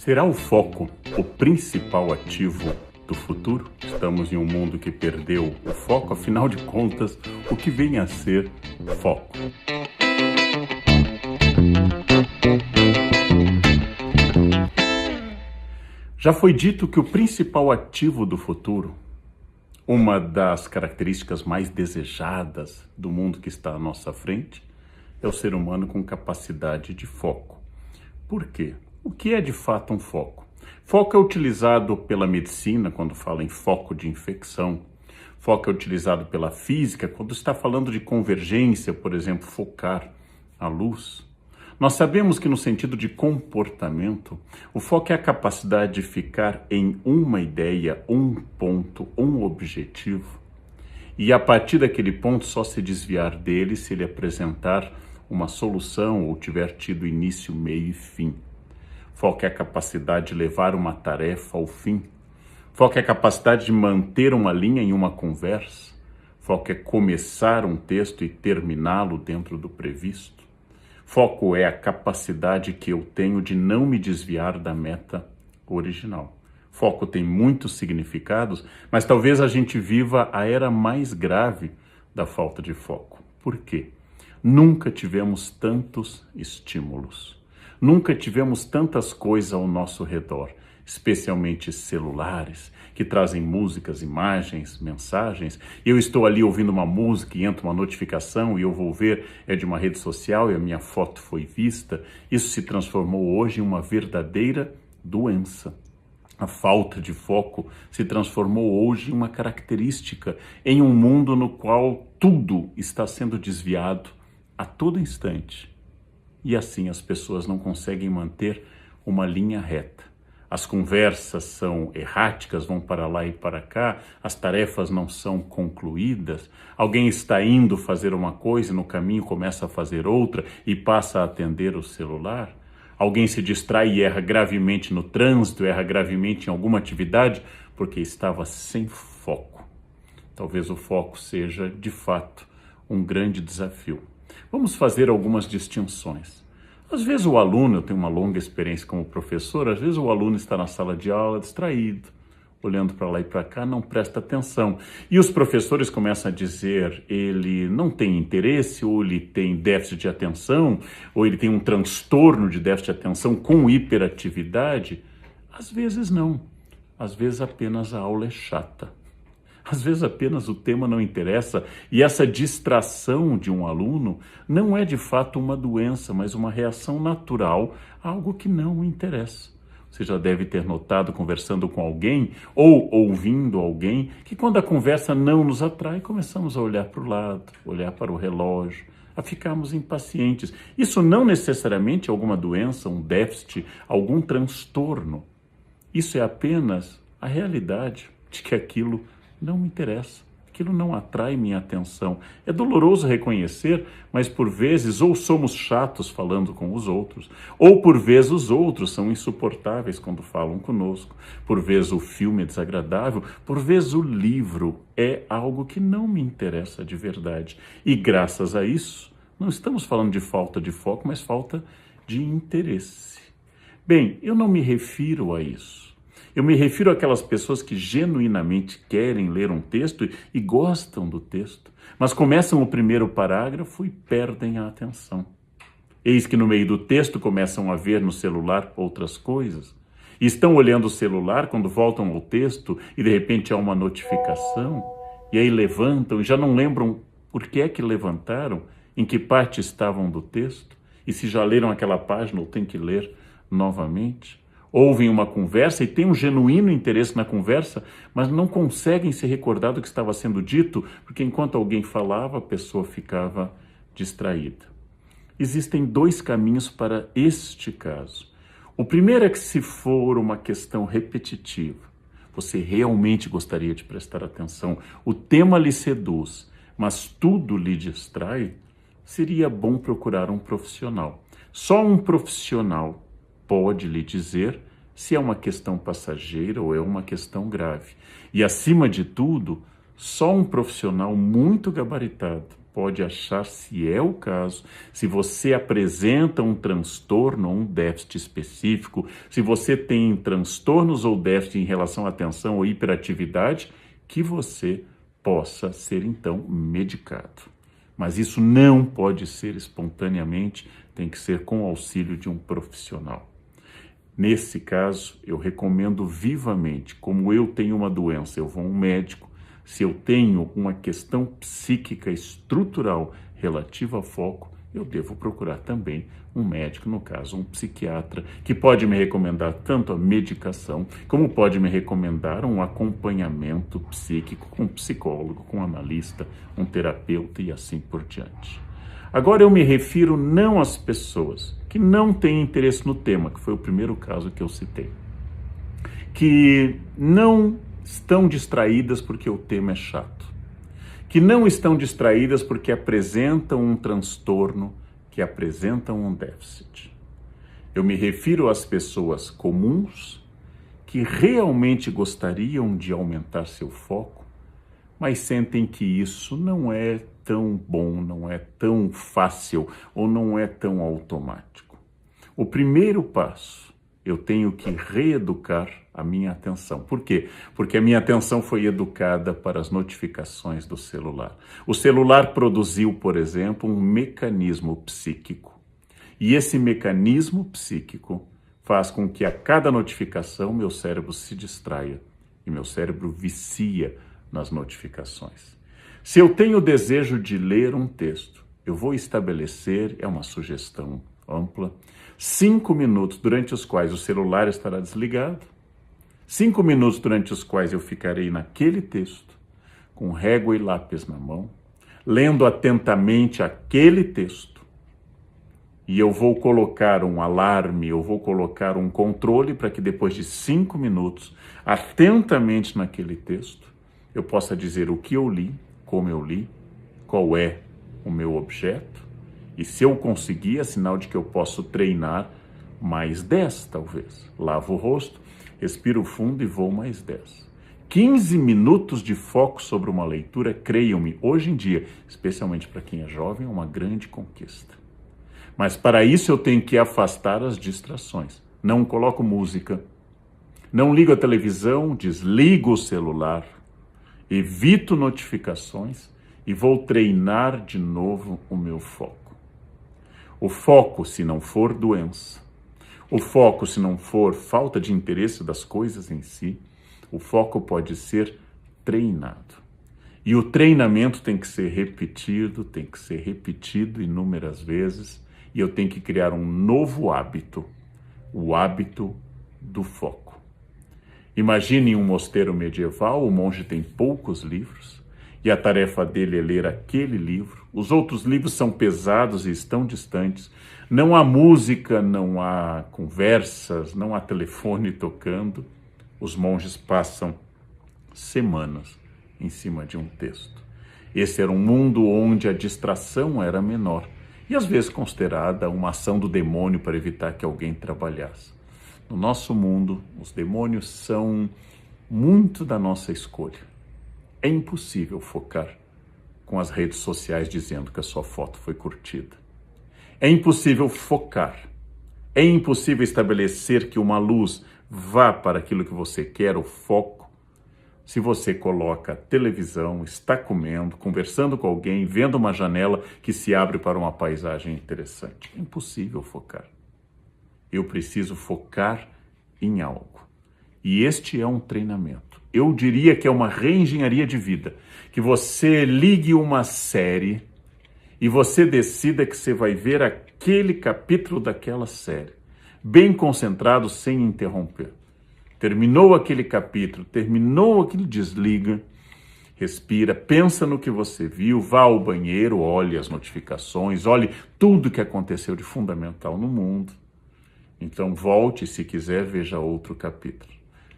Será o foco o principal ativo do futuro? Estamos em um mundo que perdeu o foco, afinal de contas, o que vem a ser foco? Já foi dito que o principal ativo do futuro, uma das características mais desejadas do mundo que está à nossa frente, é o ser humano com capacidade de foco. Por quê? O que é de fato um foco? Foco é utilizado pela medicina quando fala em foco de infecção. Foco é utilizado pela física quando está falando de convergência, por exemplo, focar a luz. Nós sabemos que no sentido de comportamento, o foco é a capacidade de ficar em uma ideia, um ponto, um objetivo, e a partir daquele ponto só se desviar dele se ele apresentar uma solução ou tiver tido início, meio e fim. Foco é a capacidade de levar uma tarefa ao fim. Foco é a capacidade de manter uma linha em uma conversa. Foco é começar um texto e terminá-lo dentro do previsto. Foco é a capacidade que eu tenho de não me desviar da meta original. Foco tem muitos significados, mas talvez a gente viva a era mais grave da falta de foco. Por quê? Nunca tivemos tantos estímulos. Nunca tivemos tantas coisas ao nosso redor, especialmente celulares, que trazem músicas, imagens, mensagens. Eu estou ali ouvindo uma música e entra uma notificação e eu vou ver, é de uma rede social e a minha foto foi vista. Isso se transformou hoje em uma verdadeira doença. A falta de foco se transformou hoje em uma característica em um mundo no qual tudo está sendo desviado a todo instante. E assim as pessoas não conseguem manter uma linha reta. As conversas são erráticas, vão para lá e para cá, as tarefas não são concluídas, alguém está indo fazer uma coisa e no caminho começa a fazer outra e passa a atender o celular. Alguém se distrai e erra gravemente no trânsito, erra gravemente em alguma atividade porque estava sem foco. Talvez o foco seja, de fato, um grande desafio. Vamos fazer algumas distinções. Às vezes o aluno, eu tenho uma longa experiência como professor, às vezes o aluno está na sala de aula distraído, olhando para lá e para cá, não presta atenção. E os professores começam a dizer, ele não tem interesse, ou ele tem déficit de atenção, ou ele tem um transtorno de déficit de atenção com hiperatividade. Às vezes não. Às vezes apenas a aula é chata. Às vezes apenas o tema não interessa e essa distração de um aluno não é de fato uma doença, mas uma reação natural a algo que não o interessa. Você já deve ter notado conversando com alguém ou ouvindo alguém que quando a conversa não nos atrai, começamos a olhar para o lado, olhar para o relógio, a ficarmos impacientes. Isso não necessariamente é alguma doença, um déficit, algum transtorno. Isso é apenas a realidade de que aquilo não me interessa, aquilo não atrai minha atenção. É doloroso reconhecer, mas por vezes ou somos chatos falando com os outros, ou por vezes os outros são insuportáveis quando falam conosco, por vezes o filme é desagradável, por vezes o livro é algo que não me interessa de verdade. E graças a isso, não estamos falando de falta de foco, mas falta de interesse. Bem, eu não me refiro a isso. Eu me refiro àquelas pessoas que genuinamente querem ler um texto e gostam do texto, mas começam o primeiro parágrafo e perdem a atenção. Eis que no meio do texto começam a ver no celular outras coisas. E estão olhando o celular quando voltam ao texto e de repente há uma notificação. E aí levantam e já não lembram por que é que levantaram, em que parte estavam do texto, e se já leram aquela página ou tem que ler novamente. Ouvem uma conversa e têm um genuíno interesse na conversa, mas não conseguem se recordar do que estava sendo dito, porque enquanto alguém falava, a pessoa ficava distraída. Existem dois caminhos para este caso. O primeiro é que se for uma questão repetitiva, você realmente gostaria de prestar atenção, o tema lhe seduz, mas tudo lhe distrai, seria bom procurar um profissional. Só um profissional pode lhe dizer se é uma questão passageira ou é uma questão grave. E, acima de tudo, só um profissional muito gabaritado pode achar, se é o caso, se você apresenta um transtorno ou um déficit específico, se você tem transtornos ou déficit em relação à atenção ou hiperatividade, que você possa ser então medicado. Mas isso não pode ser espontaneamente, tem que ser com o auxílio de um profissional. Nesse caso, eu recomendo vivamente, como eu tenho uma doença, eu vou a um médico. Se eu tenho uma questão psíquica estrutural relativa ao foco, eu devo procurar também um médico, no caso um psiquiatra, que pode me recomendar tanto a medicação, como pode me recomendar um acompanhamento psíquico com um psicólogo, com um analista, um terapeuta e assim por diante. Agora eu me refiro não às pessoas que não têm interesse no tema, que foi o primeiro caso que eu citei, que não estão distraídas porque o tema é chato, que não estão distraídas porque apresentam um transtorno, que apresentam um déficit. Eu me refiro às pessoas comuns que realmente gostariam de aumentar seu foco, mas sentem que isso não é tão bom, não é tão fácil ou não é tão automático. O primeiro passo, eu tenho que reeducar a minha atenção. Por quê? Porque a minha atenção foi educada para as notificações do celular. O celular produziu, por exemplo, um mecanismo psíquico. E esse mecanismo psíquico faz com que a cada notificação meu cérebro se distraia e meu cérebro vicia nas notificações. Se eu tenho o desejo de ler um texto, eu vou estabelecer, é uma sugestão ampla, 5 minutos durante os quais o celular estará desligado, 5 minutos durante os quais eu ficarei naquele texto, com régua e lápis na mão, lendo atentamente aquele texto, e eu vou colocar um alarme, eu vou colocar um controle para que depois de 5 minutos, atentamente naquele texto, eu possa dizer o que eu li, como eu li, qual é o meu objeto, e se eu conseguir, é sinal de que eu posso treinar mais 10, talvez. Lavo o rosto, respiro fundo e vou mais 10. 15 minutos de foco sobre uma leitura, creiam-me, hoje em dia, especialmente para quem é jovem, é uma grande conquista. Mas para isso eu tenho que afastar as distrações. Não coloco música, não ligo a televisão, desligo o celular, evito notificações e vou treinar de novo o meu foco. O foco, se não for doença, o foco, se não for falta de interesse das coisas em si, o foco pode ser treinado. E o treinamento tem que ser repetido inúmeras vezes, e eu tenho que criar um novo hábito, o hábito do foco. Imagine um mosteiro medieval, o monge tem poucos livros, e a tarefa dele é ler aquele livro. Os outros livros são pesados e estão distantes. Não há música, não há conversas, não há telefone tocando. Os monges passam semanas em cima de um texto. Esse era um mundo onde a distração era menor e às vezes considerada uma ação do demônio para evitar que alguém trabalhasse. No nosso mundo, os demônios são muito da nossa escolha. É impossível focar com as redes sociais dizendo que a sua foto foi curtida. É impossível focar. É impossível estabelecer que uma luz vá para aquilo que você quer, o foco, se você coloca televisão, está comendo, conversando com alguém, vendo uma janela que se abre para uma paisagem interessante. É impossível focar. Eu preciso focar em algo. E este é um treinamento. Eu diria que é uma reengenharia de vida. Que você ligue uma série e você decida que você vai ver aquele capítulo daquela série, bem concentrado, sem interromper. Terminou aquele capítulo, terminou aquilo, desliga, respira, pensa no que você viu, vá ao banheiro, olhe as notificações, olhe tudo que aconteceu de fundamental no mundo. Então volte, se quiser, veja outro capítulo.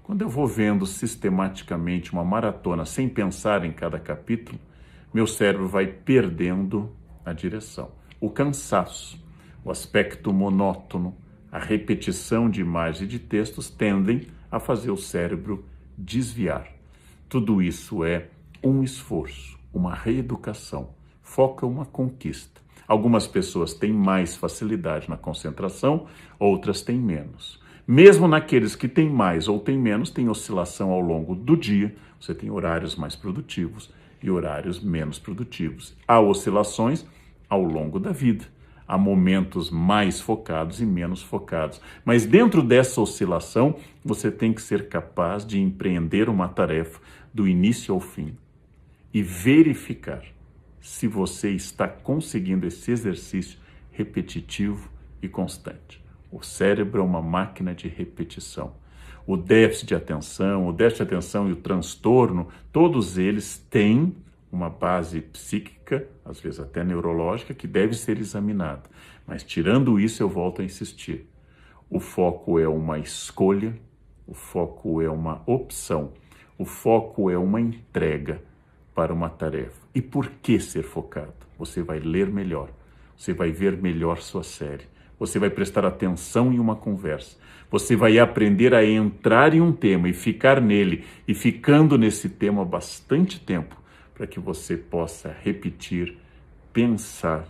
Quando eu vou vendo sistematicamente uma maratona sem pensar em cada capítulo, meu cérebro vai perdendo a direção. O cansaço, o aspecto monótono, a repetição de imagens e de textos tendem a fazer o cérebro desviar. Tudo isso é um esforço, uma reeducação. Foco é uma conquista. Algumas pessoas têm mais facilidade na concentração, outras têm menos. Mesmo naqueles que têm mais ou têm menos, tem oscilação ao longo do dia. Você tem horários mais produtivos e horários menos produtivos. Há oscilações ao longo da vida. Há momentos mais focados e menos focados. Mas dentro dessa oscilação, você tem que ser capaz de empreender uma tarefa do início ao fim e verificar se você está conseguindo esse exercício repetitivo e constante. O cérebro é uma máquina de repetição. O déficit de atenção e o transtorno, todos eles têm uma base psíquica, às vezes até neurológica, que deve ser examinada. Mas tirando isso, eu volto a insistir. O foco é uma escolha, o foco é uma opção, o foco é uma entrega para uma tarefa. E por que ser focado? Você vai ler melhor, você vai ver melhor sua série, você vai prestar atenção em uma conversa, você vai aprender a entrar em um tema e ficar nele, e ficando nesse tema bastante tempo, para que você possa repetir, pensar,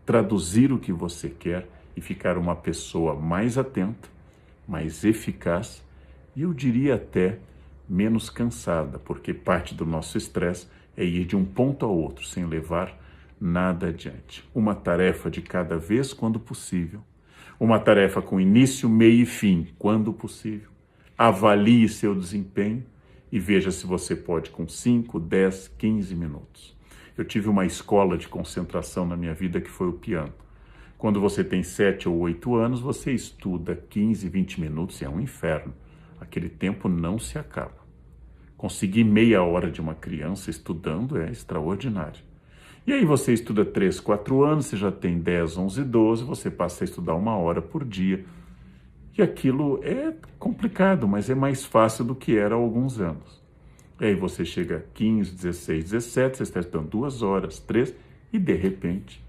traduzir o que você quer e ficar uma pessoa mais atenta, mais eficaz e eu diria até menos cansada, porque parte do nosso estresse é ir de um ponto ao outro sem levar nada adiante. Uma tarefa de cada vez quando possível. Uma tarefa com início, meio e fim, quando possível. Avalie seu desempenho e veja se você pode com 5, 10, 15 minutos. Eu tive uma escola de concentração na minha vida que foi o piano. Quando você tem 7 ou 8 anos, você estuda 15, 20 minutos e é um inferno. Aquele tempo não se acaba. Conseguir meia hora de uma criança estudando é extraordinário. E aí você estuda 3, 4 anos, você já tem 10, 11, 12, você passa a estudar 1 hora por dia. E aquilo é complicado, mas é mais fácil do que era há alguns anos. E aí você chega a 15, 16, 17, você está estudando 2 horas, 3, e de repente,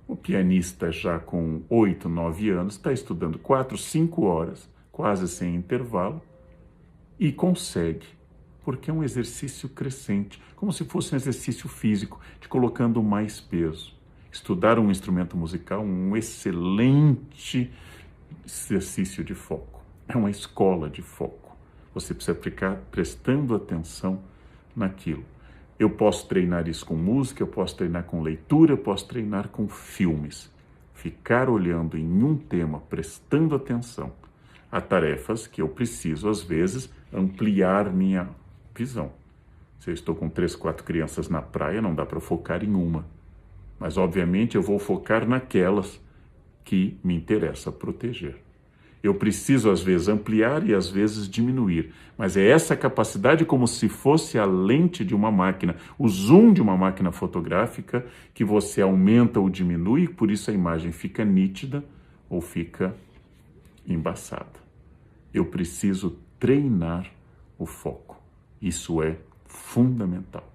o pianista já com 8, 9 anos está estudando 4, 5 horas, quase sem intervalo, e consegue, porque é um exercício crescente, como se fosse um exercício físico, de colocando mais peso. Estudar um instrumento musical, um excelente exercício de foco. É uma escola de foco. Você precisa ficar prestando atenção naquilo. Eu posso treinar isso com música, eu posso treinar com leitura, eu posso treinar com filmes. Ficar olhando em um tema, prestando atenção a tarefas que eu preciso, às vezes, ampliar minha visão. Se eu estou com 3, 4 crianças na praia, não dá para focar em uma. Mas, obviamente, eu vou focar naquelas que me interessa proteger. Eu preciso, às vezes, ampliar e, às vezes, diminuir. Mas é essa capacidade como se fosse a lente de uma máquina, o zoom de uma máquina fotográfica, que você aumenta ou diminui, e por isso a imagem fica nítida ou fica embaçada. Eu preciso treinar o foco. Isso é fundamental.